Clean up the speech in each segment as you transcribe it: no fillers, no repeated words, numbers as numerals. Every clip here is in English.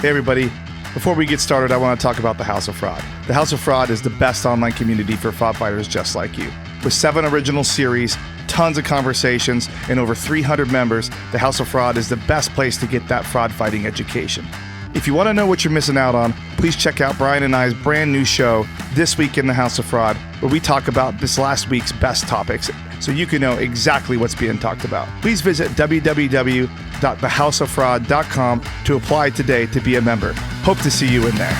Hey everybody, before we get started, I want to talk about the House of Fraud. The House of Fraud is the best online community for fraud fighters just like you. With 7 original series, tons of conversations, and over 300 members, the House of Fraud is the best place to get that fraud fighting education. If you want to know what you're missing out on, please check out Brian and I's brand new show, This Week in the House of Fraud, where we talk about this last week's best topics so you can know exactly what's being talked about. Please visit www.thehouseoffraud.com to apply today to be a member. Hope to see you in there.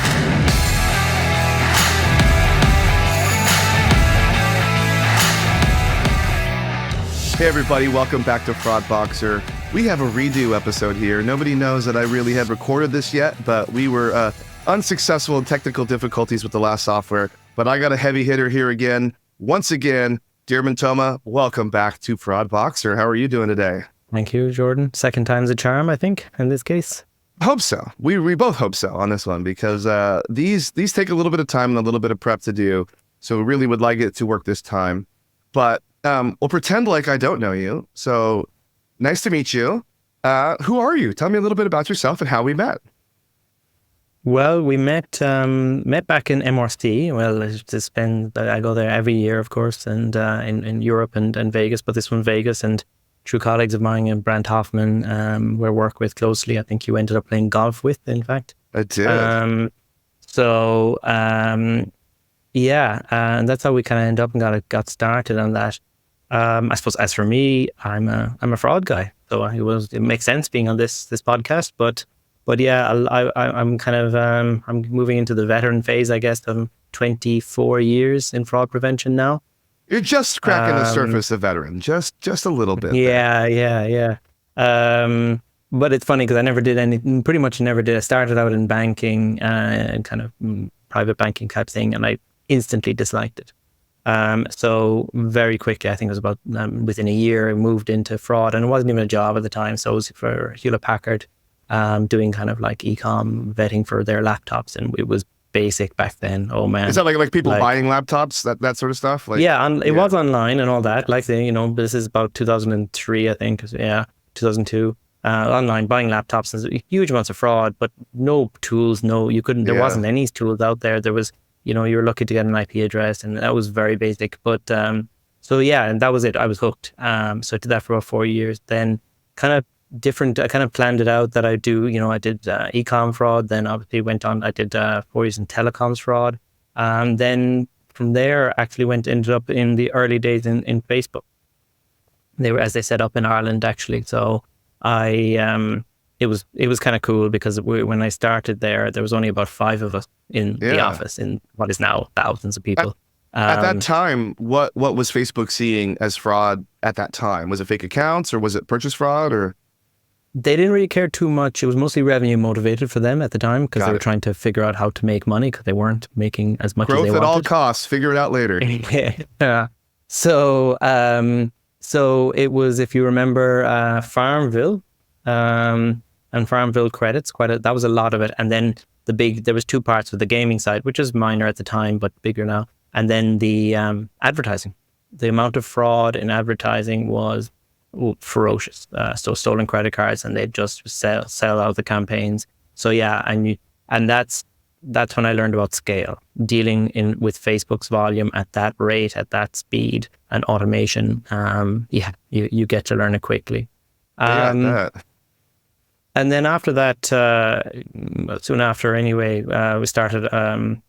Hey everybody, welcome back to Fraud Boxer. We have a redo episode here. Nobody knows that I really had recorded this yet, but we were unsuccessful in technical difficulties with the last software. But I got a heavy hitter here again. Once again, Diarmuid Thoma, welcome back to Fraud Boxer. How are you doing today? Thank you, Jordan. Second time's a charm, I think, in this case. Hope so. We both hope so on this one because these take a little bit of time and a little bit of prep to do. So we really would like it to work this time. But we'll pretend like I don't know you. So nice to meet you. Who are you? Tell me a little bit about yourself and how we met. Well, we met back in MRC. Well, I go there every year, of course, and in Europe and Vegas, but this one Vegas, and through colleagues of mine and Brent Hoffman, we work with closely. I think you ended up playing golf with, in fact. I did. Yeah, and that's how we kind of end up and got started on that. I suppose as for me, I'm a fraud guy, so it makes sense being on this podcast. But yeah, I'm kind of I'm moving into the veteran phase, I guess. I'm 24 years in fraud prevention now. You're just cracking the surface of veteran, just a little bit. Yeah. But it's funny because I never did anything. Pretty much never did. I started out in banking and kind of private banking type thing, and I instantly disliked it. So very quickly, I think it was about within a year, I moved into fraud, and it wasn't even a job at the time. So it was for Hewlett Packard, doing kind of like e-com vetting for their laptops, and it was basic back then. Oh man, is that like people buying laptops, that sort of stuff? Like, it was online and all that. Like this is about 2003, I think. Yeah, 2002. Online buying laptops, and huge amounts of fraud, but no tools. You couldn't. There wasn't any tools out there. There was. You were lucky to get an IP address, and that was very basic. But so yeah, and that was it. I was hooked. So I did that for about 4 years. Then kind of different. I kind of planned it out that I do. I did e-com fraud. Then obviously went on. I did 4 years in telecoms fraud. Then from there, actually ended up in the early days in Facebook. They were, as they set up in Ireland, actually. So it was kind of cool because when I started there was only about 5 of us in the office, in what is now thousands of people. At that time, what was Facebook seeing as fraud at that time? Was it fake accounts or was it purchase fraud or? They didn't really care too much. It was mostly revenue motivated for them at the time because they were trying to figure out how to make money because they weren't making as much as they wanted. Growth at all costs. Figure it out later. Yeah. So it was, if you remember, Farmville. And Farmville credits, that was a lot of it. And then there was 2 parts of the gaming side, which is minor at the time, but bigger now. And then the advertising. The amount of fraud in advertising was ferocious. So stolen credit cards, and they'd just sell out the campaigns. So yeah, and that's when I learned about scale, dealing with Facebook's volume at that rate, at that speed, and automation. You get to learn it quickly. And then after that, soon after anyway, we started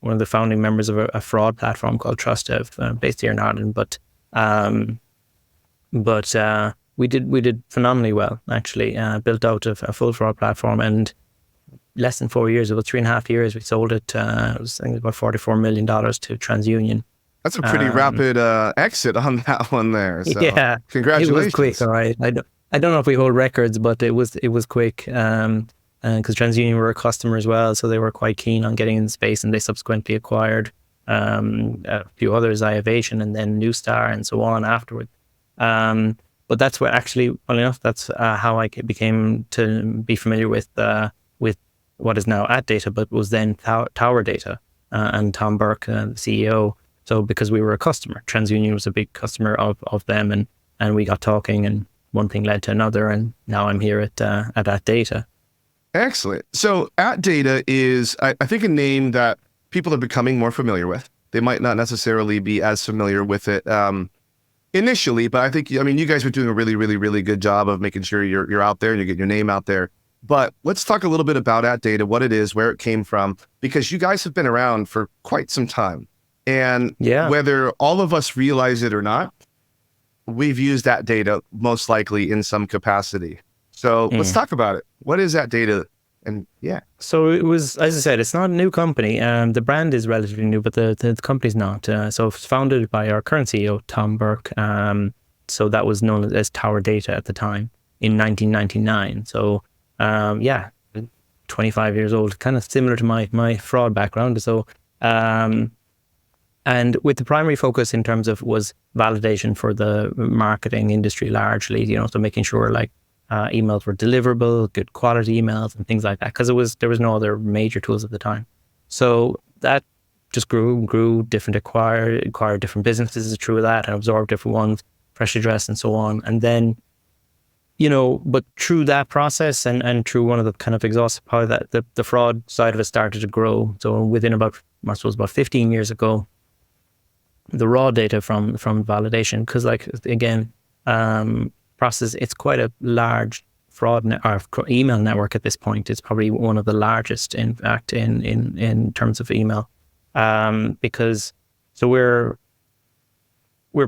one of the founding members of a fraud platform called TrustDev, based here in Ireland. But we did phenomenally well, actually. Built out a full fraud platform, and less than 4 years, about 3.5 years, we sold it. It was, I think, about $44 million to TransUnion. That's a pretty rapid exit on that one there. So yeah, congratulations. It was quick, all right. I don't know if we hold records, but it was quick because TransUnion were a customer as well, so they were quite keen on getting in the space, and they subsequently acquired a few others, iovation and then Newstar and so on afterward. But that's where actually, funny enough, that's how I became to be familiar with what is now AtData, but was then Tower Data and Tom Burke, the CEO. So because we were a customer, TransUnion was a big customer of them, and we got talking, and one thing led to another, and now I'm here at AtData. Excellent. So AtData is, I think, a name that people are becoming more familiar with. They might not necessarily be as familiar with it initially, but I think, I mean, you guys are doing a really, really, really good job of making sure you're out there and you get your name out there. But let's talk a little bit about AtData, what it is, where it came from, because you guys have been around for quite some time. And whether all of us realize it or not, we've used AtData most likely in some capacity. So let's talk about it. What is AtData? And so it was, as I said, it's not a new company. The brand is relatively new, but the company's not. So it's founded by our current CEO, Tom Burke. So that was known as Tower Data at the time in 1999. So 25 years old, kind of similar to my fraud background. So and with the primary focus in terms of was validation for the marketing industry largely, so making sure like emails were deliverable, good quality emails and things like that, because there was no other major tools at the time. So that just grew different, acquired different businesses through that and absorbed different ones, fresh address and so on. And then, but through that process and through one of the kind of exhaustive part that the fraud side of it started to grow. So within about 15 years ago, the raw data from validation, because like, again, process, it's quite a large fraud or email network at this point. It's probably one of the largest, in fact, in terms of email, because so we're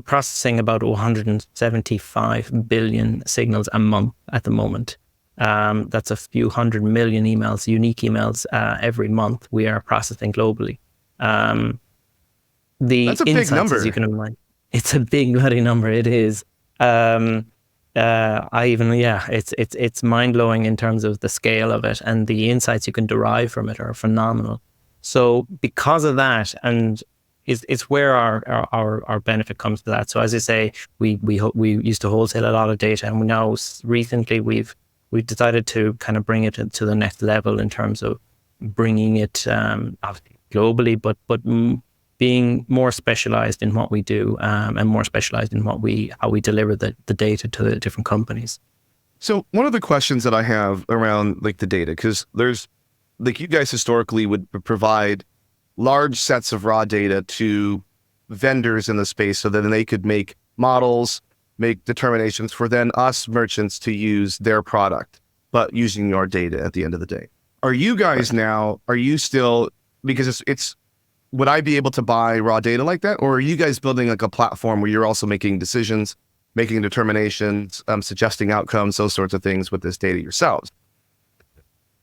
processing about 175 billion signals a month at the moment. That's a few hundred million emails, unique emails every month we are processing globally. That's a big number. As you can imagine, it's a big bloody number. It is. It's mind blowing in terms of the scale of it, and the insights you can derive from it are phenomenal. So because of that, and it's where our benefit comes to that. So as I say, we used to wholesale a lot of data, and now recently we've decided to kind of bring it to the next level in terms of bringing it obviously globally, but being more specialized in what we do, and more specialized in how we deliver the data to the different companies. So one of the questions that I have around like the data, because there's like you guys historically would provide large sets of raw data to vendors in the space so that they could make models, make determinations for then us merchants to use their product, but using your data at the end of the day. Are you guys now, are you still, because it's would I be able to buy raw data like that? Or are you guys building like a platform where you're also making decisions, making determinations, suggesting outcomes, those sorts of things with this data yourselves?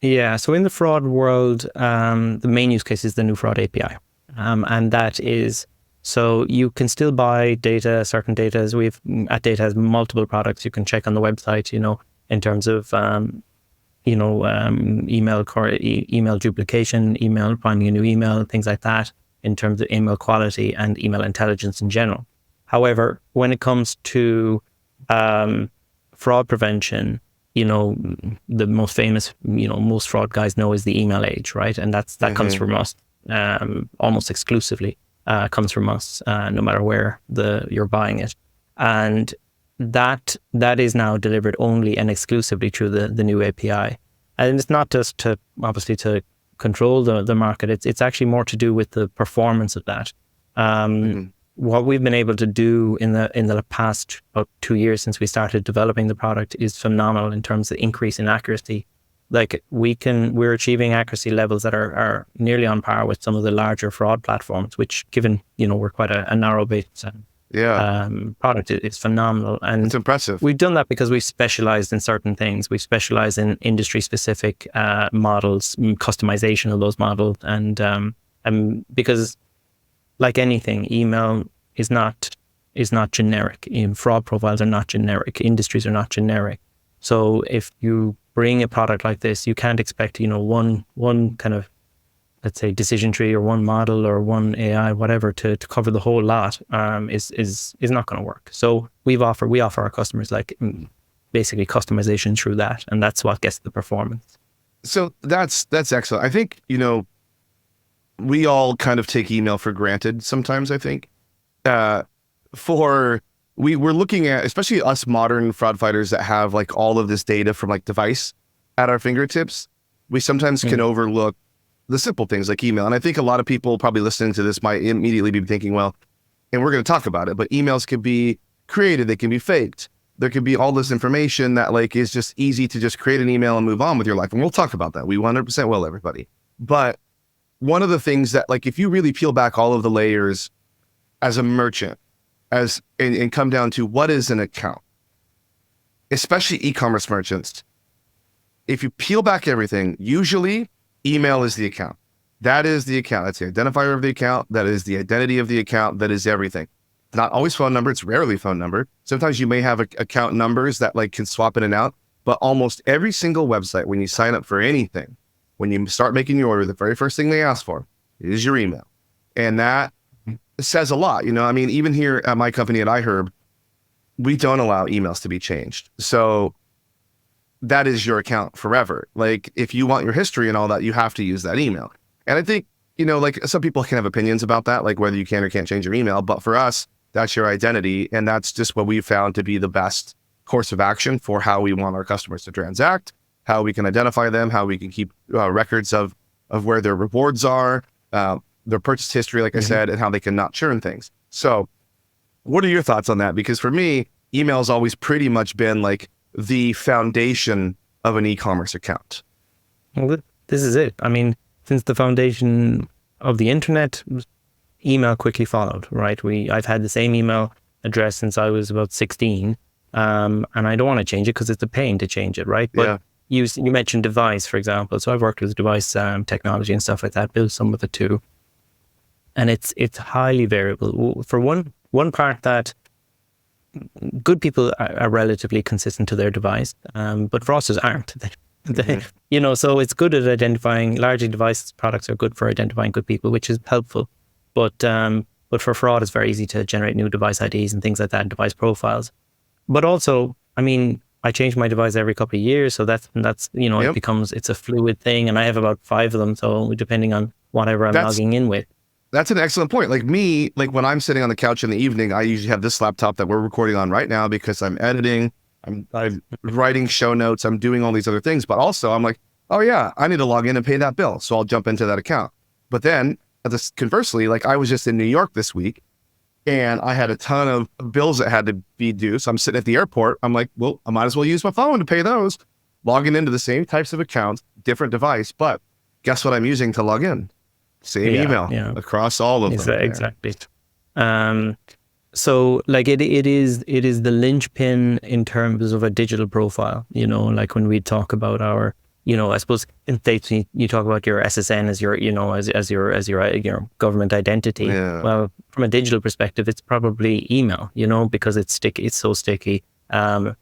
Yeah, so in the fraud world, the main use case is the new fraud API. And that is, so you can still buy data, certain data, as AtData has multiple products you can check on the website, in terms of, email duplication, finding a new email, things like that, in terms of email quality and email intelligence in general. However, when it comes to fraud prevention, the most famous, most fraud guys know is the email age, right? And that comes from us, almost exclusively comes from us, no matter where you're buying it. And that is now delivered only and exclusively through the new API. And it's not just to control the market. It's actually more to do with the performance of that. What we've been able to do in the past about 2 years since we started developing the product is phenomenal in terms of increase in accuracy. Like we're achieving accuracy levels that are nearly on par with some of the larger fraud platforms, which given, we're quite a narrow base product, it's phenomenal. And it's impressive. We've done that because we've specialized in certain things. We've specialized in industry specific models, customization of those models. And because like anything, email is not generic. Fraud profiles are not generic. Industries are not generic. So if you bring a product like this, you can't expect, one kind of, let's say, decision tree or one model or one AI, whatever, to cover the whole lot, is not going to work. So we offer our customers like basically customization through that, and that's what gets the performance. So that's excellent. I think, we all kind of take email for granted sometimes, I think. We're looking at, especially us modern fraud fighters that have like all of this data from like device at our fingertips. we sometimes can overlook the simple things like email. And I think a lot of people probably listening to this might immediately be thinking, well, and we're going to talk about it, but emails can be created, they can be faked. There could be all this information that like is just easy to just create an email and move on with your life. And we'll talk about that. We 100% will, everybody. But one of the things that like, if you really peel back all of the layers as a merchant, and come down to what is an account, especially e-commerce merchants, if you peel back everything, usually email is the account. That is the account. That's the identifier of the account. That is the identity of the account. That is everything. Not always phone number. It's rarely phone number. Sometimes you may have account numbers that like can swap in and out, but almost every single website, when you sign up for anything, when you start making your order, the very first thing they ask for is your email. And that says a lot. You know, I mean, even here at my company at iHerb, we don't allow emails to be changed. So that is your account forever. Like if you want your history and all that, you have to use that email. And I think, you know, like some people can have opinions about that, like whether you can or can't change your email. But for us, that's your identity. And that's just what we've found to be the best course of action for how we want our customers to transact, how we can identify them, how we can keep records of where their rewards are, their purchase history, like I said, and how they can not churn things. So what are your thoughts on that? Because for me, email has always pretty much been like the foundation of an e-commerce account. Well, this is it. I mean, since the foundation of the internet, email quickly followed, right? I've had the same email address since I was about 16, and I don't want to change it because it's a pain to change it, right? But you mentioned device, for example. So I've worked with device technology and stuff like that, built some of it too. And it's highly variable. For one part that good people are relatively consistent to their device, but fraudsters aren't. You know, so it's good at identifying. Largely, device products are good for identifying good people, which is helpful. But for fraud, it's very easy to generate new device IDs and things like that, device profiles. But also, I mean, I change my device every couple of years, so that's you know, it's a fluid thing, and I have about 5 of them. So depending on whatever I'm logging in with. That's an excellent point. Like me, like when I'm sitting on the couch in the evening, I usually have this laptop that we're recording on right now because I'm editing, I'm writing show notes, I'm doing all these other things. But also I'm like, oh yeah, I need to log in and pay that bill. So I'll jump into that account. But then conversely, like I was just in New York this week and I had a ton of bills that had to be due. So I'm sitting at the airport. I'm like, well, I might as well use my phone to pay those. Logging into the same types of accounts, different device. But guess what I'm using to log in? Same email across all of them. Exactly. So like it is the linchpin in terms of a digital profile, you know, like when we talk about our, you know, I suppose in States you talk about your SSN as your, you know, as your government identity. Yeah. Well, from a digital perspective, it's probably email, you know, because it's sticky, it's so sticky. And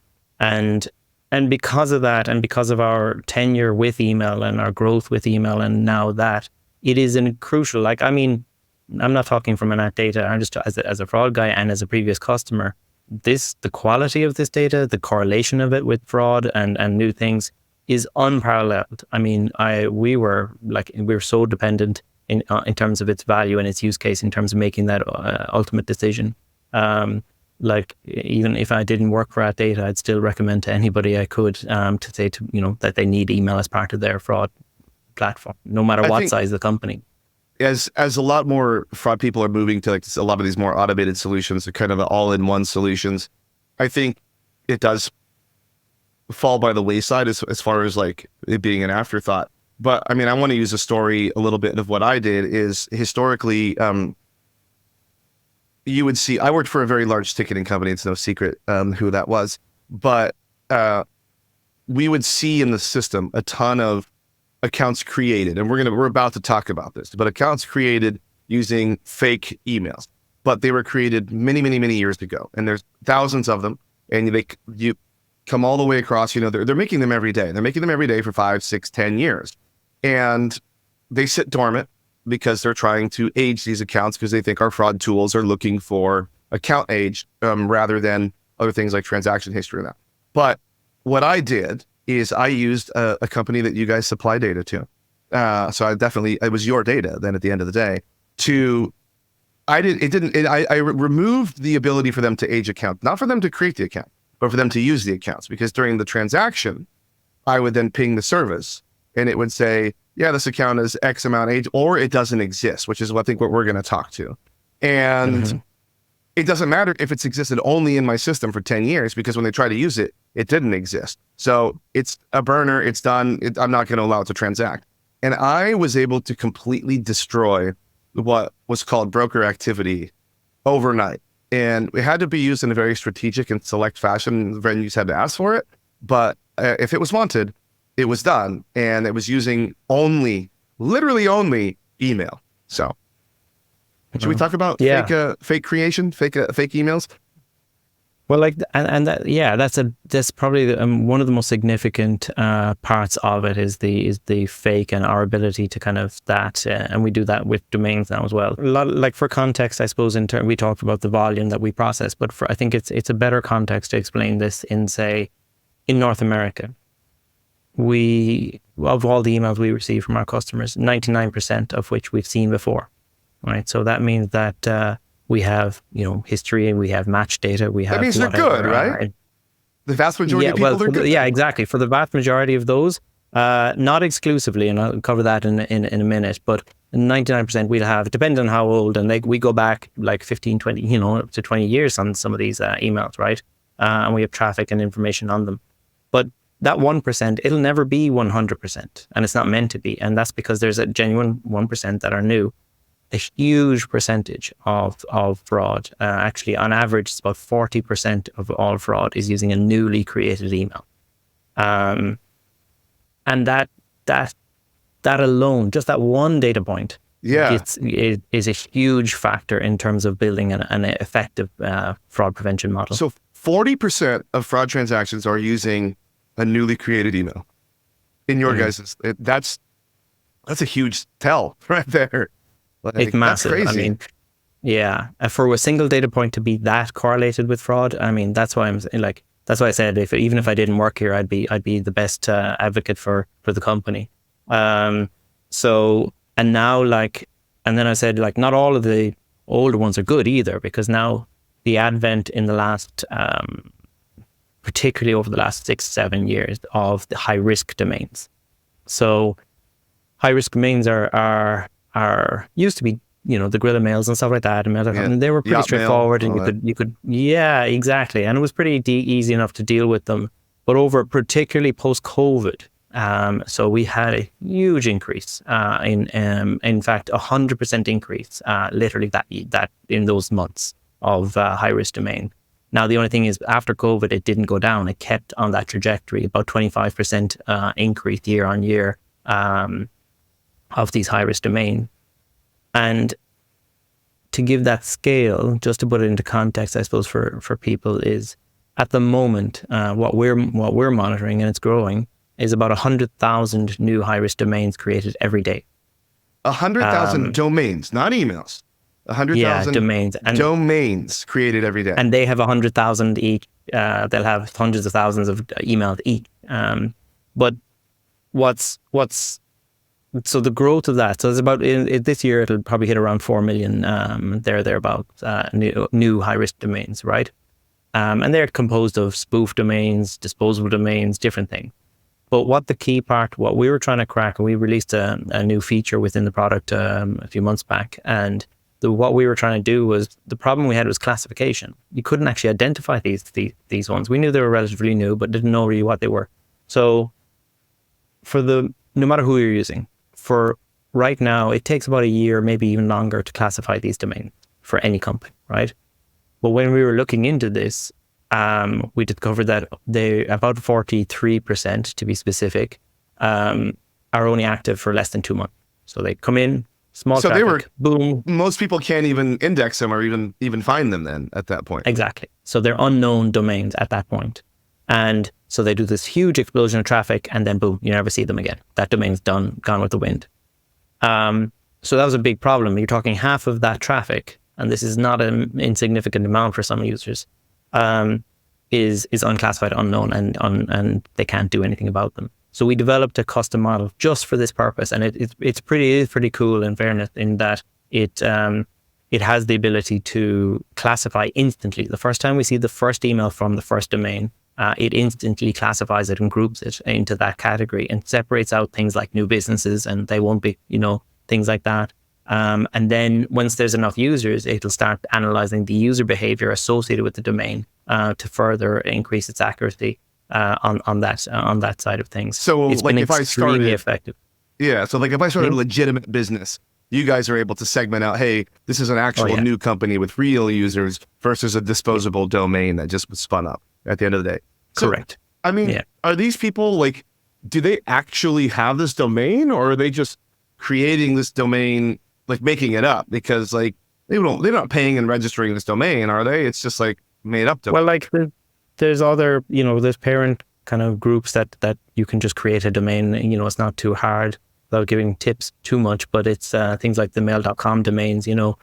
because of that, and because of our tenure with email and our growth with email, and now that, it is crucial. Like, I mean, I'm not talking from an AtData, I'm just as a fraud guy and as a previous customer, the quality of this data, the correlation of it with fraud and new things is unparalleled. I mean, we were so dependent in terms of its value and its use case in terms of making that ultimate decision. Like even if I didn't work for AtData, I'd still recommend to anybody I could to say to, you know, that they need email as part of their fraud platform, no matter what size the company. As a lot more fraud people are moving to like a lot of these more automated solutions, or kind of all-in-one solutions, I think it does fall by the wayside as far as like it being an afterthought. But I mean, I want to use a story a little bit of what I did is historically, you would see, I worked for a very large ticketing company. It's no secret who that was, but we would see in the system a ton of accounts created, and we're about to talk about this, but accounts created using fake emails, but they were created many, many, many years ago, and there's thousands of them, and you come all the way across. You know, they're making them every day. They're making them every day for 5, 6, 10 years, and they sit dormant because they're trying to age these accounts because they think our fraud tools are looking for account age rather than other things like transaction history and that. But what I did is I used a company that you guys supply data to. So it was your data then at the end of the day I removed the ability for them to age accounts, not for them to create the account, but for them to use the accounts, because during the transaction, I would then ping the service and it would say, yeah, this account is X amount age, or it doesn't exist, which is I think what we're going to talk to. And it doesn't matter if it's existed only in my system for 10 years, because when they try to use it, it didn't exist. So it's a burner, it's done, I'm not going to allow it to transact. And I was able to completely destroy what was called broker activity overnight. And it had to be used in a very strategic and select fashion. Venues had to ask for it. But if it was wanted, it was done. And it was using literally only email. So should we talk about fake creation, fake emails? Well, like, and that, that's probably one of the most significant parts of it is the fake, and our ability to kind of that, and we do that with domains now as well. Like for context, I suppose we talked about the volume that we process, but I think it's a better context to explain this in, say, in North America. Of all the emails we receive from our customers, 99% of which we've seen before, right? So that means that we have, history, and we have match data. We have. That means they're good, right? The vast majority of people are good. Yeah, exactly. For the vast majority of those, not exclusively, and I'll cover that in a minute, but 99% we'll have, depending on how old, and we go back like 15, 20, up to 20 years on some of these emails, right? And we have traffic and information on them. But that 1%, it'll never be 100%, and it's not meant to be. And that's because there's a genuine 1% that are new. A huge percentage of fraud, actually on average, it's about 40% of all fraud is using a newly created email. And that alone, just that one data point, is a huge factor in terms of building an effective fraud prevention model. So 40% of fraud transactions are using a newly created email. In your guys', that's a huge tell right there. Like, it's massive. That's crazy. I mean, yeah. For a single data point to be that correlated with fraud, I mean, that's why that's why I said even if I didn't work here, I'd be the best advocate for the company. So, and now and then I said not all of the older ones are good either, because now the advent in the last, particularly over the last 6-7 years, of the high risk domains. So high risk domains are used to be, the Guerrilla Mails and stuff like that, and they were pretty straightforward, and you could, exactly, and it was pretty easy enough to deal with them. But over, particularly post COVID, so we had a huge increase in fact, 100% increase, literally that in those months of high risk domain. Now the only thing is, after COVID, it didn't go down; it kept on that trajectory, about 25% increase year on year. Of these high-risk domains. And to give that scale, just to put it into context, I suppose, for people, is at the moment, what we're monitoring, and it's growing, is about 100,000 new high-risk domains created every day. 100,000 domains, not emails. 100,000 domains. And domains created every day. And they have 100,000 each. They'll have hundreds of thousands of emails each. But so the growth of that, so it's about, this year it'll probably hit around 4 million thereabouts, new high-risk domains, right? And they're composed of spoof domains, disposable domains, different things. But what we were trying to crack, and we released a new feature within the product a few months back, and what we were trying to do was, the problem we had was classification. You couldn't actually identify these ones. We knew they were relatively new, but didn't know really what they were. So no matter who you're using, for right now, it takes about a year, maybe even longer, to classify these domains for any company, right? But when we were looking into this, we discovered that about 43%, to be specific, are only active for less than 2 months. So they come in, small traffic, boom. Most people can't even index them or even find them then at that point. Exactly. So they're unknown domains at that point. And so they do this huge explosion of traffic, and then boom, you never see them again. That domain's done, gone with the wind. So that was a big problem. You're talking half of that traffic, and this is not an insignificant amount for some users, is unclassified, unknown, and they can't do anything about them. So we developed a custom model just for this purpose, and it's pretty cool, in fairness, in that it has the ability to classify instantly. The first time we see the first email from the first domain, it instantly classifies it and groups it into that category and separates out things like new businesses, and they won't be, things like that. And then once there's enough users, it'll start analyzing the user behavior associated with the domain to further increase its accuracy on that side of things. So it's like been if I extremely started, effective. yeah. So like if I started a legitimate business, you guys are able to segment out, hey, this is an actual new company with real users versus a disposable domain that just was spun up at the end of the day. So, Correct. I mean, are these people like, do they actually have this domain, or are they just creating this domain, like making it up? Because like they're not paying and registering this domain, are they? It's just like made up domain. Well, like there's other, there's parent kind of groups that you can just create a domain. It's not too hard without giving tips too much, but it's things like the mail.com domains. It's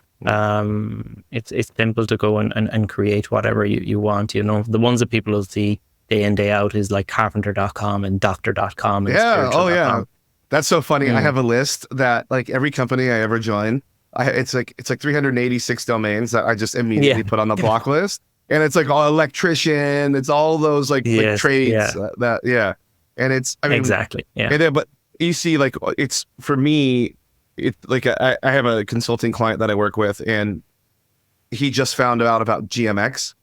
simple to go and create whatever you want. The ones that people will see day in, day out is like carpenter.com and doctor.com. And yeah. That's so funny. I have a list that like every company I ever join, it's like 386 domains that I just immediately put on the block list. And it's like all electrician, it's all those like trades and it's, I mean, exactly. Yeah. And then, but you see, like, it's for me, it's like I have a consulting client that I work with, and he just found out about GMX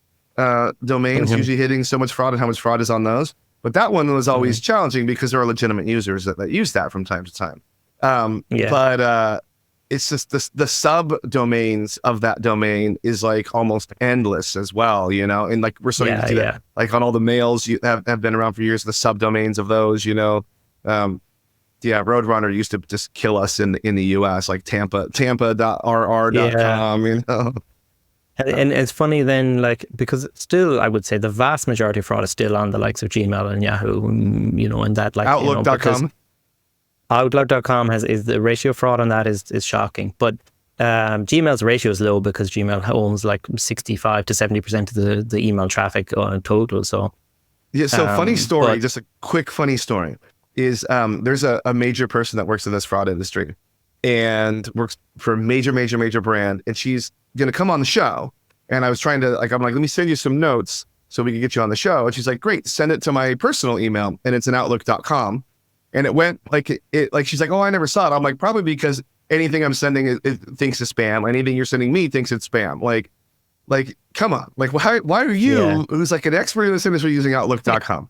domains usually hitting so much fraud and how much fraud is on those. But that one was always challenging because there are legitimate users that use that from time to time. But it's just the subdomains of that domain is like almost endless as well, and like we're starting to do that, like on all the mails you have been around for years, the subdomains of those, Roadrunner used to just kill us in the US, like tampa.rr.com, And it's funny then, like, because still, I would say the vast majority of fraud is still on the likes of Gmail and Yahoo, and that, like, Outlook.com. Outlook.com is the ratio of fraud on that is shocking. But Gmail's ratio is low because Gmail owns like 65 to 70% of the email traffic total. So funny story, just a quick funny story is there's a major person that works in this fraud industry and works for a major brand, and she's gonna come on the show. And I was trying to I'm like, let me send you some notes so we can get you on the show. And she's like, great, send it to my personal email, and it's an outlook.com. And it went like she's like, oh, I never saw it. I'm like, probably because anything I'm sending it thinks it's spam. Anything you're sending me thinks it's spam. Like come on, like why are you, who's like an expert in this industry, using outlook.com?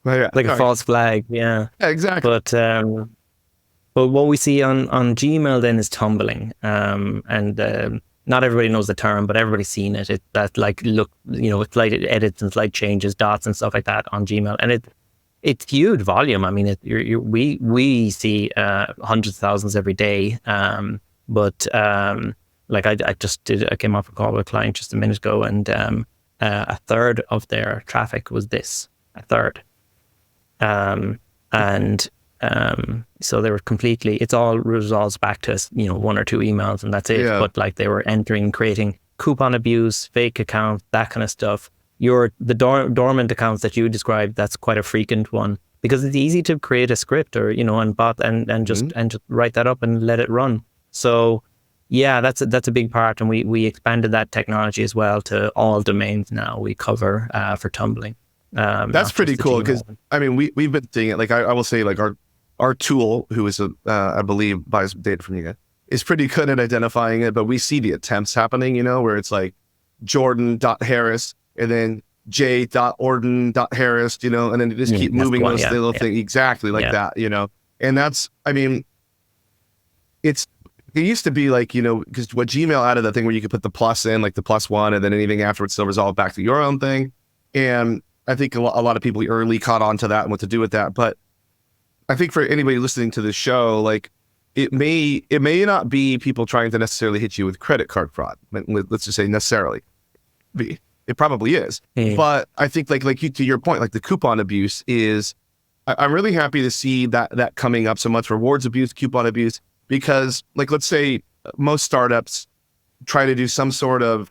Well, like a false flag. Yeah, exactly. But what we see on Gmail then is tumbling, and not everybody knows the term, but everybody's seen it. With slight edits and slight changes, dots and stuff like that on Gmail, and it's huge volume. I mean, we see hundreds of thousands every day. But like I came off a call with a client just a minute ago, and a third of their traffic was this, a third, so they were completely, it's all resolves back to, one or two emails and that's it. Yeah. But like they were creating coupon abuse, fake accounts, that kind of stuff. The dormant accounts that you described, that's quite a frequent one because it's easy to create a script or, and just write that up and let it run. So yeah, that's a big part. And we expanded that technology as well to all domains now we cover for Tumbling. That's pretty cool because I mean we've been seeing it. Like I will say, like our tool, who is I believe buys data from you guys, is pretty good at identifying it. But we see the attempts happening, where it's like Jordan.Harris and then J.Orden.Harris, and then they just keep moving those little things exactly like that, And that's, I mean, it used to be like, because what Gmail added that thing where you could put the plus in, like the +1, and then anything afterwards still resolve back to your own thing. And I think a lot of people early caught on to that and what to do with that. But I think for anybody listening to this show, like it may not be people trying to necessarily hit you with credit card fraud. Let's just say necessarily. It probably is. But I think like you, to your point, like the coupon abuse is, I'm really happy to see that coming up so much, rewards abuse, coupon abuse, because like, let's say most startups try to do some sort of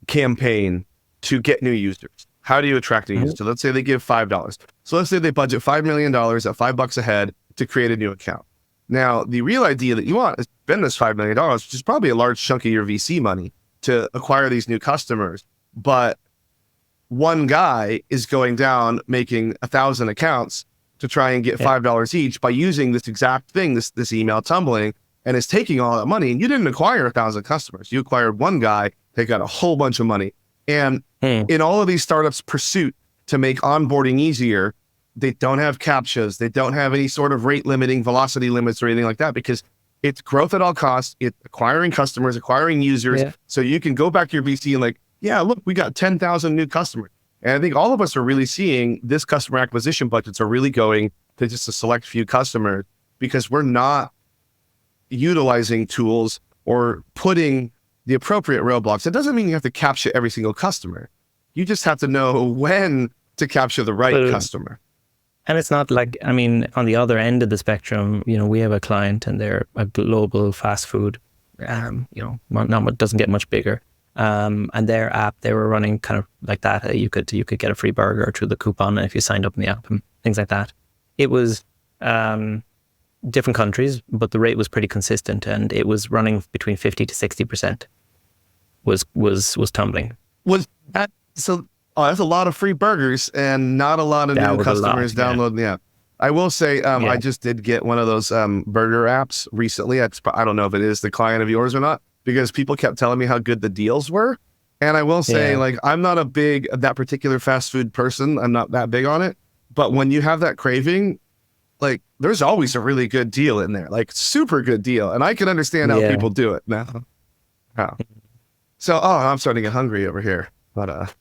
campaign to get new users. How do you attract new users? So let's say they give $5. So let's say they budget $5 million at $5 a head to create a new account. Now, the real idea that you want is spend this $5 million, which is probably a large chunk of your VC money, to acquire these new customers. But one guy is going down making 1,000 accounts to try and get $5 each by using this exact thing, this email tumbling, and is taking all that money. And you didn't acquire 1,000 customers. You acquired one guy, they got a whole bunch of money. And in all of these startups' pursuit to make onboarding easier, they don't have CAPTCHAs. They don't have any sort of rate limiting, velocity limits or anything like that, because it's growth at all costs. It's acquiring customers, acquiring users. Yeah. So you can go back to your VC and like, yeah, look, we got 10,000 new customers. And I think all of us are really seeing this customer acquisition budgets are really going to just a select few customers, because we're not utilizing tools or putting the appropriate roadblocks. It doesn't mean you have to capture every single customer. You just have to know when to capture the right customer. And it's not like, I mean, on the other end of the spectrum, you know, we have a client and they're a global fast food, you know, doesn't get much bigger. And their app, they were running kind of like that. You could get a free burger through the coupon if you signed up in the app and things like that. It was different countries, but the rate was pretty consistent, and it was running between 50 to 60% was tumbling. Was that so? Oh, that's a lot of free burgers and not a lot of new customers downloading the app. I will say, I just did get one of those burger apps recently. I don't know if it is the client of yours or not, because people kept telling me how good the deals were. And I will say, like, I'm not that particular fast food person. I'm not that big on it. But when you have that craving, like, there's always a really good deal in there, like super good deal. And I can understand how people do it now. Wow. So, I'm starting to get hungry over here. But,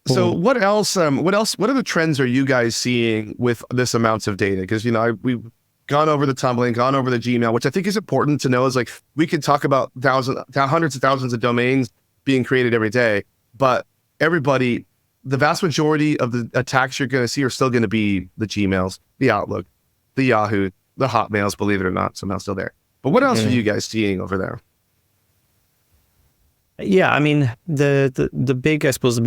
so what else, what other trends are you guys seeing with this amounts of data? Because, you know, we've gone over the tumbling, gone over the Gmail, which I think is important to know. Is like, we could talk about hundreds of thousands of domains being created every day, but everybody, the vast majority of the attacks you're going to see are still going to be the Gmails, the Outlook, the Yahoo, the Hotmails, believe it or not, somehow still there. But what else are you guys seeing over there? Yeah, I mean, the big, I suppose,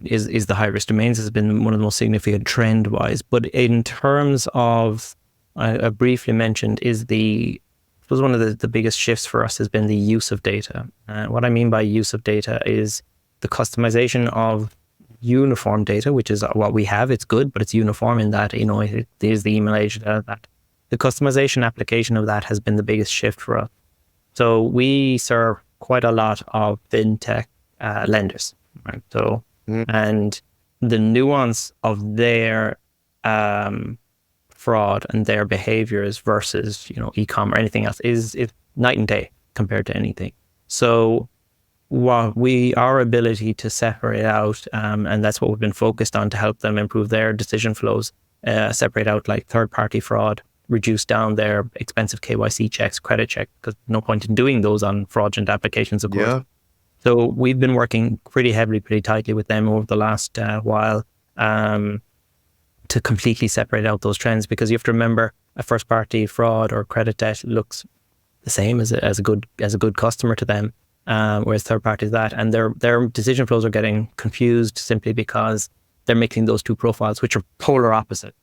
is the high risk domains has been one of the most significant trend wise. But in terms of, I briefly mentioned, I suppose one of the biggest shifts for us has been the use of data. What I mean by use of data is the customization of uniform data, which is what we have. It's good, but it's uniform in that, you know, it is the email age, that the customization application of that has been the biggest shift for us. So we serve quite a lot of fintech lenders, right? So, and the nuance of their fraud and their behaviors versus, you know, e-com or anything else is night and day compared to anything. So our ability to separate out, and that's what we've been focused on to help them improve their decision flows, separate out like third-party fraud, reduce down their expensive KYC checks, credit check, because no point in doing those on fraudulent applications, of course. Yeah. So we've been working pretty heavily, pretty tightly with them over the last while to completely separate out those trends, because you have to remember a first-party fraud or credit debt looks the same as a good customer to them, whereas third parties that, and their decision flows are getting confused simply because they're making those two profiles, which are polar opposite.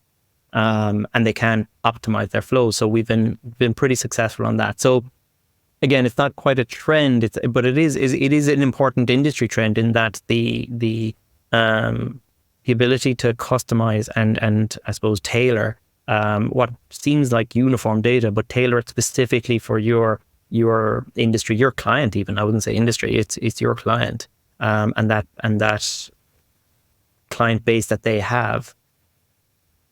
And they can optimize their flows. So we've been pretty successful on that. So again, it's not quite a trend, but it is an important industry trend in that the ability to customize and I suppose tailor what seems like uniform data, but tailor it specifically for your industry, your client. Even I wouldn't say industry; it's your client, and that client base that they have.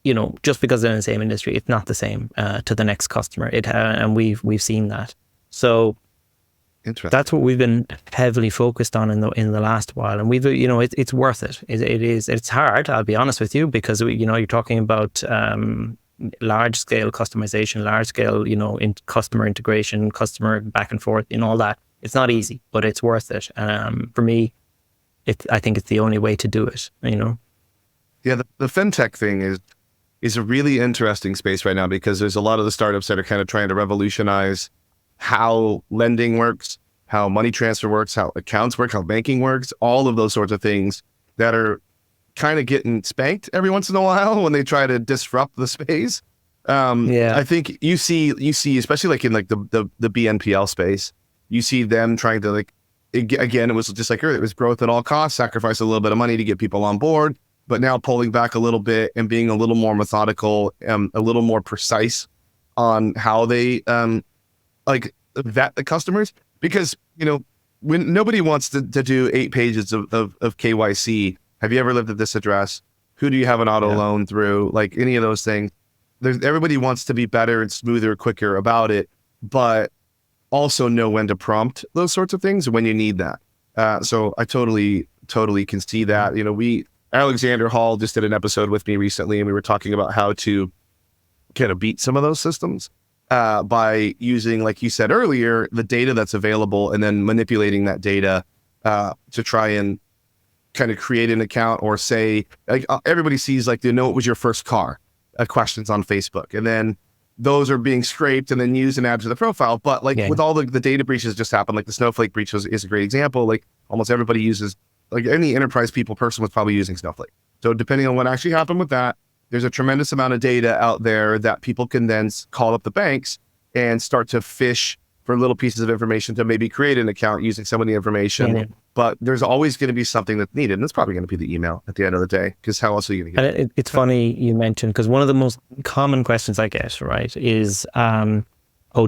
You know, just because they're in the same industry, it's not the same to the next customer. And we've seen that. So that's what we've been heavily focused on in the last while. And we've, you know, it's worth it. It's hard, I'll be honest with you, because you're talking about large scale customization, large scale, you know, in customer integration, customer back and forth, and all that. It's not easy, but it's worth it. For me, I think it's the only way to do it. You know. Yeah, the fintech thing is a really interesting space right now, because there's a lot of the startups that are kind of trying to revolutionize how lending works, how money transfer works, how accounts work, how banking works, all of those sorts of things that are kind of getting spanked every once in a while when they try to disrupt the space. I think you see, especially like in like the BNPL space, you see them trying to like again, it was just like earlier, it was growth at all costs, sacrifice a little bit of money to get people on board, but now pulling back a little bit and being a little more methodical, a little more precise on how they like vet the customers, because when nobody wants to do 8 pages of KYC. Have you ever lived at this address? Who do you have an auto loan through? Like any of those things. Everybody wants to be better and smoother, quicker about it, but also know when to prompt those sorts of things when you need that. So I totally can see that. Alexander Hall just did an episode with me recently, and we were talking about how to kind of beat some of those systems by using, like you said earlier, the data that's available and then manipulating that data to try and kind of create an account, or say, like everybody sees, like, it was your first car questions on Facebook, and then those are being scraped and then used and added to the profile. But with all the data breaches just happened, like the Snowflake breach is a great example. Like almost everybody uses, like any enterprise person was probably using Snowflake. So depending on what actually happened with that, there's a tremendous amount of data out there that people can then call up the banks and start to fish for little pieces of information to maybe create an account using some of the information. But there's always going to be something that's needed, and it's probably going to be the email at the end of the day, because how else are you going to get it? It's funny you mentioned, because one of the most common questions I get, right, is, do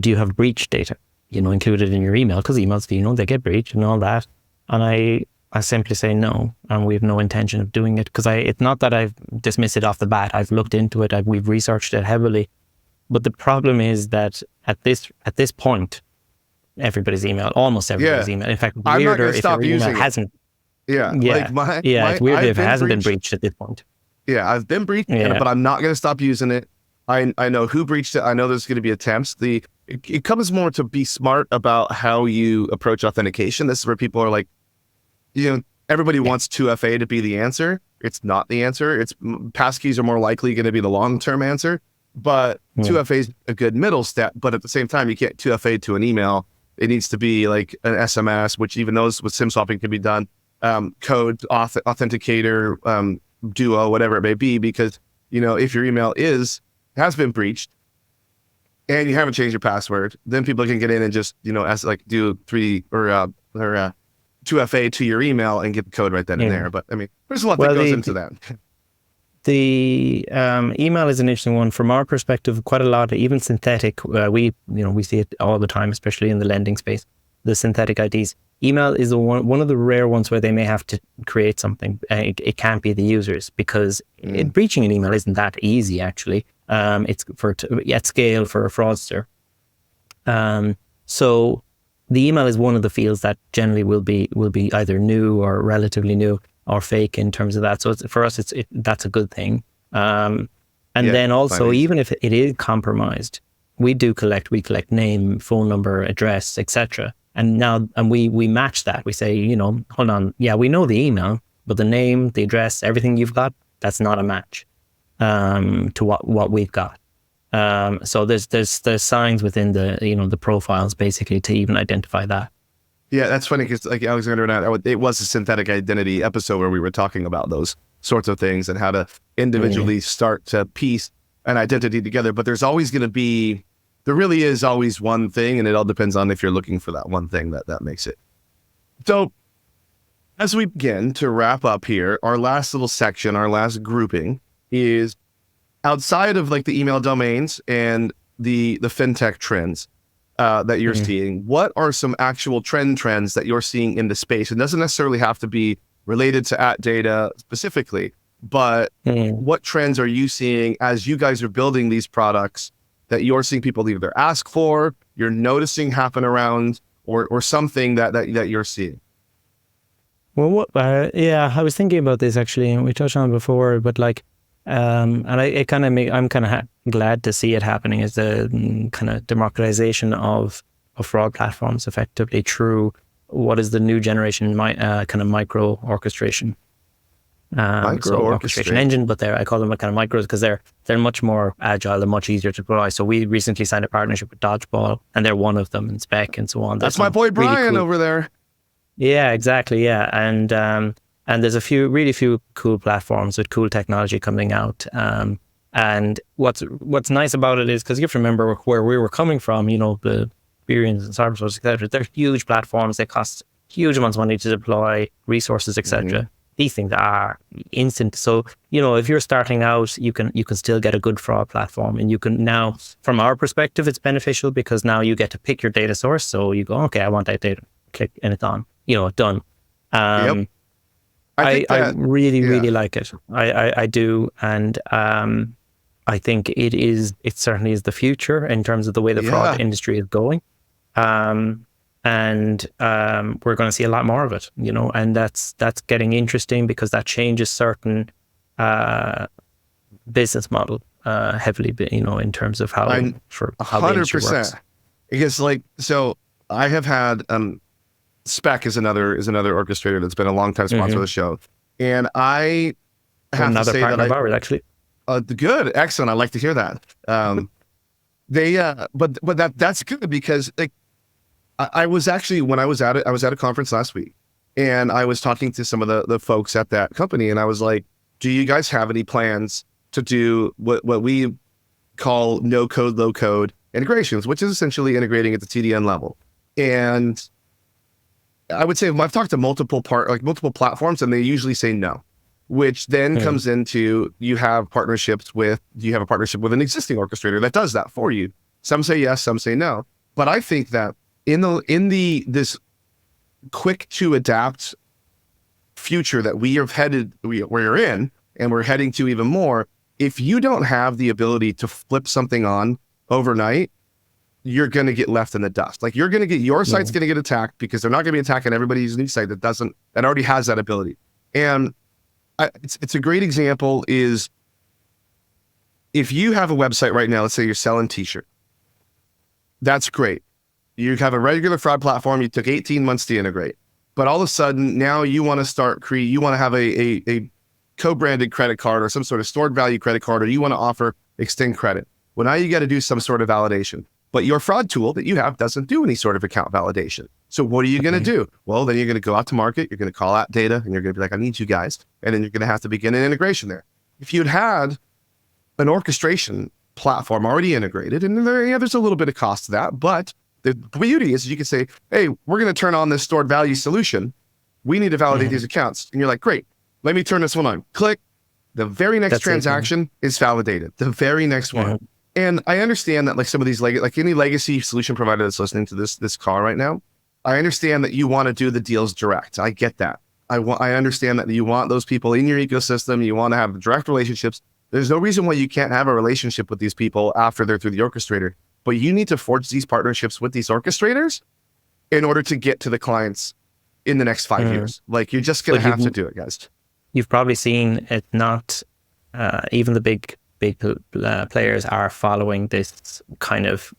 you have breach data, included in your email? Because emails, they get breached and all that. And I simply say no, and we have no intention of doing it, because it's not that I've dismissed it off the bat. I've looked into it, we've researched it heavily. But the problem is that at this point, almost everybody's email. In fact, weirder if your email hasn't. It's weird if it hasn't been breached at this point. Yeah, I've been breached, but I'm not going to stop using it. I know who breached it. I know there's going to be attempts. It comes more to be smart about how you approach authentication. This is where people are like, everybody wants 2FA to be the answer. It's not the answer. Passkeys are more likely going to be the long-term answer, but 2FA is a good middle step. But at the same time, you can't 2FA to an email. It needs to be like an SMS, which even those with SIM swapping can be done. Code, authenticator, Duo, whatever it may be, because if your email has been breached and you haven't changed your password, then people can get in and just do 3 or 2FA to your email and get the code right then and there. But I mean, there's a lot that goes into that. The email is an interesting one from our perspective. Quite a lot, even synthetic. We see it all the time, especially in the lending space. The synthetic IDs. Email is one of the rare ones where they may have to create something. It can't be the users, because breaching an email isn't that easy. Actually, it's at scale for a fraudster. So the email is one of the fields that generally will be either new or relatively new, or fake in terms of that. So for us, that's a good thing. Then also, even if it is compromised, we collect name, phone number, address, etc. And we match that. We say, hold on, we know the email, but the name, the address, everything you've got, that's not a match to what we've got. So there's signs within the profiles basically to even identify that. Yeah, that's funny, because like Alexander and I, it was a synthetic identity episode where we were talking about those sorts of things and how to individually start to piece an identity together. But there really is always one thing, and it all depends on if you're looking for that one thing that makes it. So as we begin to wrap up here, our last little section, our last grouping is outside of like the email domains and the fintech trends that you're seeing. What are some actual trends that you're seeing in the space? It doesn't necessarily have to be related to AtData specifically, but what trends are you seeing as you guys are building these products that you're seeing people either ask for, you're noticing happen around, or something that you're seeing? Well, I was thinking about this actually, and we touched on it before, but and I'm kind of glad to see it happening, is the kind of democratization of fraud platforms effectively through what is the new generation kind of micro orchestration. Orchestration engine, but I call them kind of micros because they're much more agile, they're much easier to deploy. So we recently signed a partnership with Dodgeball, and they're one of them in spec and so on. That's my boy Brian over there. Yeah, exactly. Yeah, and there's a few cool platforms with cool technology coming out. And what's nice about it is, because you have to remember where we were coming from. The Experience and Cybersource, etc. They're huge platforms. They cost huge amounts of money to deploy resources, etc. These things are instant. So, if you're starting out, you can still get a good fraud platform, and you can now, from our perspective, it's beneficial because now you get to pick your data source. So you go, okay, I want that data, click, and it's on, done. Yep. I really like it. I do. And I think it certainly is the future in terms of the way the fraud industry is going. And we're going to see a lot more of it, and that's getting interesting because that changes certain business model heavily, in terms of how the industry works. Because so I have had Spec is another orchestrator that's been a long time sponsor of the show, and I have another to say partner that of ours, actually. Good, excellent. I like to hear that. But that's good because I was actually, when I was at a conference last week, and I was talking to some of the folks at that company, and I was like, do you guys have any plans to do what we call no code, low code integrations, which is essentially integrating at the TDN level? And I would say I've talked to multiple platforms, and they usually say no, which then comes into you have a partnership with an existing orchestrator that does that for you. Some say yes, some say no. But I think that in this quick to adapt future that we're in, and we're heading to even more, if you don't have the ability to flip something on overnight, you're going to get left in the dust. Like your site's going to get attacked because they're not going to be attacking everybody's new site that already has that ability. And it's a great example is if you have a website right now, let's say you're selling t-shirt, that's great. You have a regular fraud platform. You took 18 months to integrate, but all of a sudden now you want to you want to have a co-branded credit card or some sort of stored value credit card, or you want to offer extend credit. Well, now you got to do some sort of validation, but your fraud tool that you have doesn't do any sort of account validation. So what are you going to do? Well, then you're going to go out to market. You're going to call AtData, and you're going to be like, I need you guys. And then you're going to have to begin an integration there. If you'd had an orchestration platform already integrated, and there's a little bit of cost to that, but the beauty is you can say, hey, we're going to turn on this stored value solution. We need to validate these accounts. And you're like, great, let me turn this one on. Click. The very next transaction is validated. The very next one. And I understand that some of these, like any legacy solution provider that's listening to this call right now, I understand that you want to do the deals direct. I get that. I understand that you want those people in your ecosystem. You want to have direct relationships. There's no reason why you can't have a relationship with these people after they're through the orchestrator. But you need to forge these partnerships with these orchestrators in order to get to the clients in the next 5 years. You're just going to have to do it, guys. You've probably seen it not, even the big players are following this kind of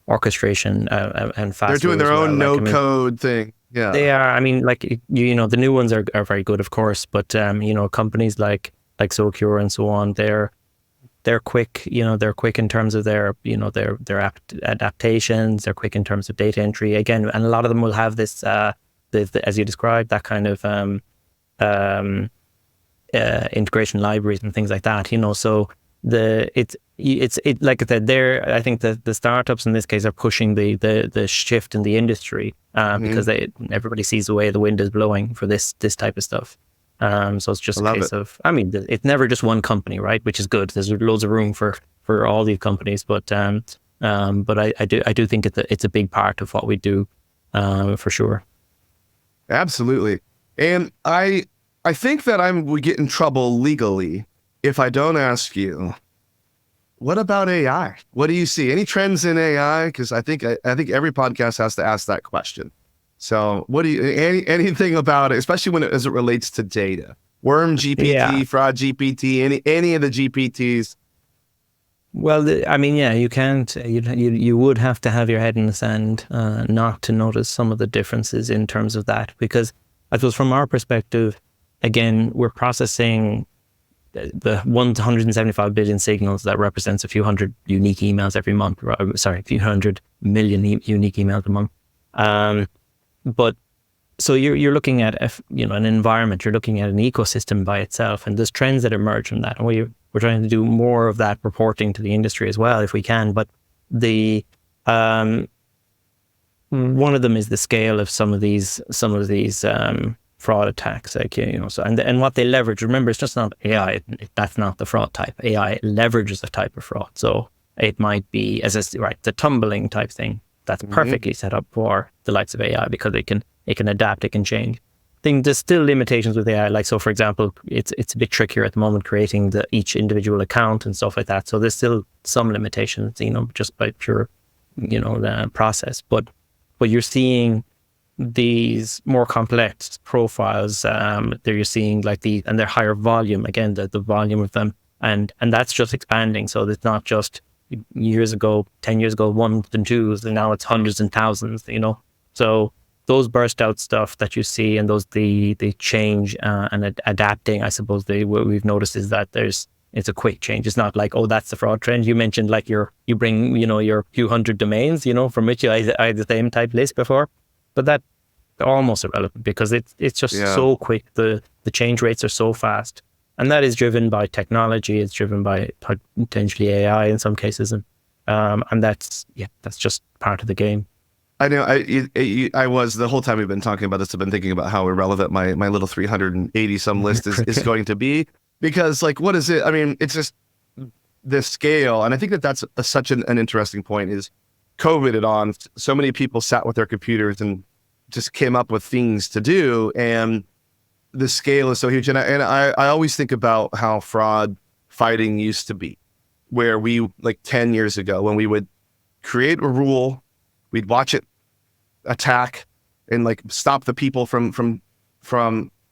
orchestration and fast. They're doing their own no-code thing. Yeah, they are. I mean, the new ones are very good, of course, but companies like SoCure and so on, they're quick. They're quick in terms of their adaptations. They're quick in terms of data entry again, and a lot of them will have this, as you described, that kind of integration libraries and things like that. So it's like I said, I think the startups in this case are pushing the shift in the industry because everybody sees the way the wind is blowing for this type of stuff. So it's just a case of, I mean, it's never just one company, right? Which is good. There's loads of room for all these companies, but I do think it's a big part of what we do, for sure. Absolutely. And I think that we get in trouble legally if I don't ask you, what about AI? What do you see? Any trends in AI? Because I think every podcast has to ask that question. So what do you, anything about it, especially as it relates to data? Worm GPT, Fraud GPT, any of the GPTs? Well, you can't, you would have to have your head in the sand not to notice some of the differences in terms of that. Because I suppose from our perspective, again, we're processing the 175 billion signals that represents a few hundred unique emails every month. Sorry, a few hundred million unique emails a month. But so you're looking at an environment, you're looking at an ecosystem by itself, and there's trends that emerge from that. And we're trying to do more of that reporting to the industry as well if we can. But one of them is the scale of some of these fraud attacks, like, so and what they leverage. Remember, it's just not AI. That's not the fraud type. AI leverages a type of fraud. So it might be the tumbling type thing that's perfectly set up for the likes of AI, because it can adapt, it can change. There's still limitations with AI. Like, so for example, it's a bit trickier at the moment creating each individual account and stuff like that. So there's still some limitations, just by pure, the process. But you're seeing these more complex profiles. There you're seeing and they're higher volume. Again, the volume of them, and that's just expanding. So it's not just 10 years ago, ones and twos, and now it's hundreds and thousands. So those burst out stuff that you see, and those the change and adapting, I suppose what we've noticed is that it's a quick change. It's not like, oh, that's the fraud trend. You mentioned like you bring your few hundred domains, from which I had the same type list before, but that almost irrelevant, because it's just so quick. The change rates are so fast, and that is driven by technology. It's driven by potentially AI in some cases, and that's just part of the game. I know. I was, the whole time we've been talking about this, I've been thinking about how irrelevant my little 380 some list is going to be, because like, what is it? I mean, it's just the scale, and I think that's such an interesting point. Is COVID it on? So many people sat with their computers and just came up with things to do, and the scale is so huge. And I always think about how fraud fighting used to be, where we, like 10 years ago, when we would create a rule, we'd watch it attack and like stop the people from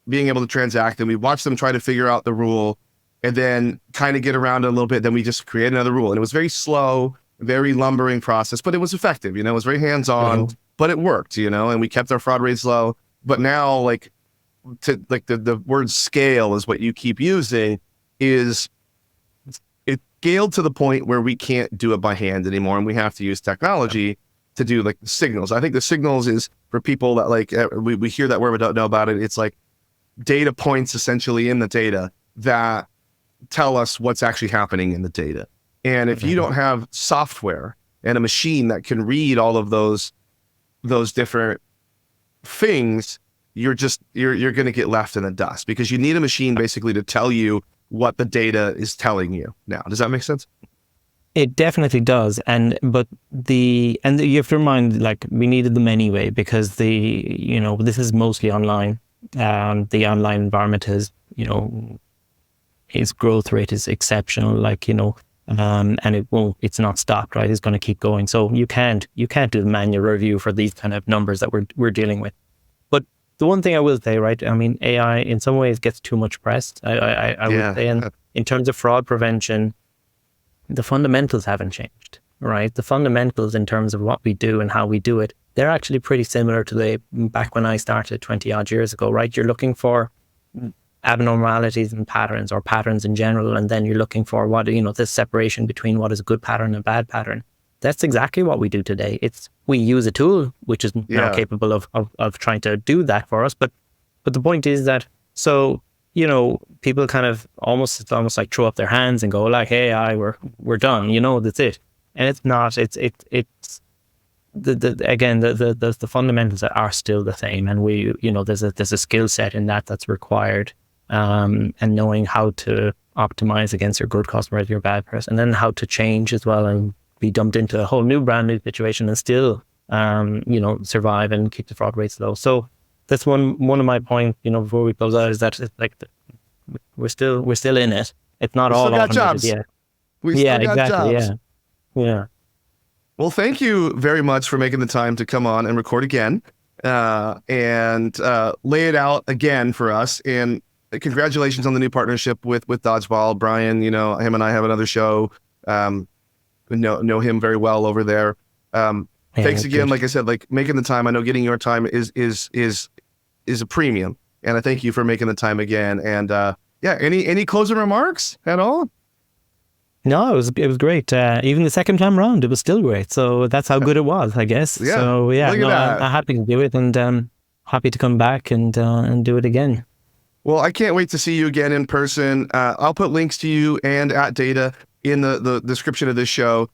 being able to transact, and we'd watch them try to figure out the rule, and then kind of get around it a little bit. Then we just create another rule, and it was very slow, very lumbering process, but it was effective. It was very hands-on, but it worked. And we kept our fraud rates low. But now, like, the word scale is what you keep using. Is it scaled to the point where we can't do it by hand anymore, and we have to use technology to do like the signals. I think the signals is for people that like, we hear that word but don't know about it. It's like data points essentially in the data that tell us what's actually happening in the data. And if you don't have software and a machine that can read all of those different things, you're going to get left in the dust, because you need a machine basically to tell you what the data is telling you. Now, does that make sense? It definitely does, and you have to remind, like, we needed them anyway, because this is mostly online. The online environment has, its growth rate is exceptional, and it's not stopped, right? It's going to keep going. So you can't do the manual review for these kind of numbers that we're dealing with. But the one thing I will say, right? I mean, AI in some ways gets too much press. I would say, and in terms of fraud prevention, the fundamentals haven't changed, right? The fundamentals in terms of what we do and how we do it, they're actually pretty similar to back when I started 20 odd years ago, right? You're looking for abnormalities and patterns, or patterns in general, and then you're looking for this separation between what is a good pattern and a bad pattern. That's exactly what we do today. We use a tool which is now capable of trying to do that for us, but the point is that, so people kind of almost like throw up their hands and go like, "Hey, we're done." That's it. And it's not. It's the fundamentals are still the same, and there's a skill set in that's required, and knowing how to optimize against your good customer, your bad person, and then how to change as well, and be dumped into a whole brand new situation and still survive and keep the fraud rates low. So that's one of my points, before we close out, is that it's like we're still in it. It's not all automated yet. We still got exactly. jobs. Yeah. Well, thank you very much for making the time to come on and record again, and lay it out again for us. And congratulations on the new partnership with Dodgeball. Brian, him and I have another show. Know him very well over there. Thanks again. Like I said, like making the time. I know getting your time is a premium, and I thank you for making the time again. And any closing remarks at all? No, it was great. Even the second time around, it was still great. So that's how good it was, I guess. Yeah. So I'm happy to do it, and happy to come back and do it again. Well, I can't wait to see you again in person. I'll put links to you and AtData in the description of this show.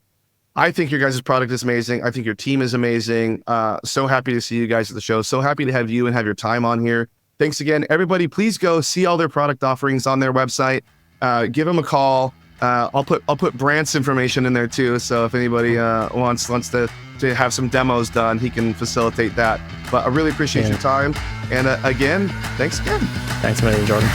I think your guys' product is amazing. I think your team is amazing. So happy to see you guys at the show. So happy to have you and have your time on here. Thanks again, everybody. Please go see all their product offerings on their website. Give them a call. I'll put Brant's information in there too. So if anybody wants to have some demos done, he can facilitate that. But I really appreciate your time. And again, thanks again. Thanks a million, Jordan.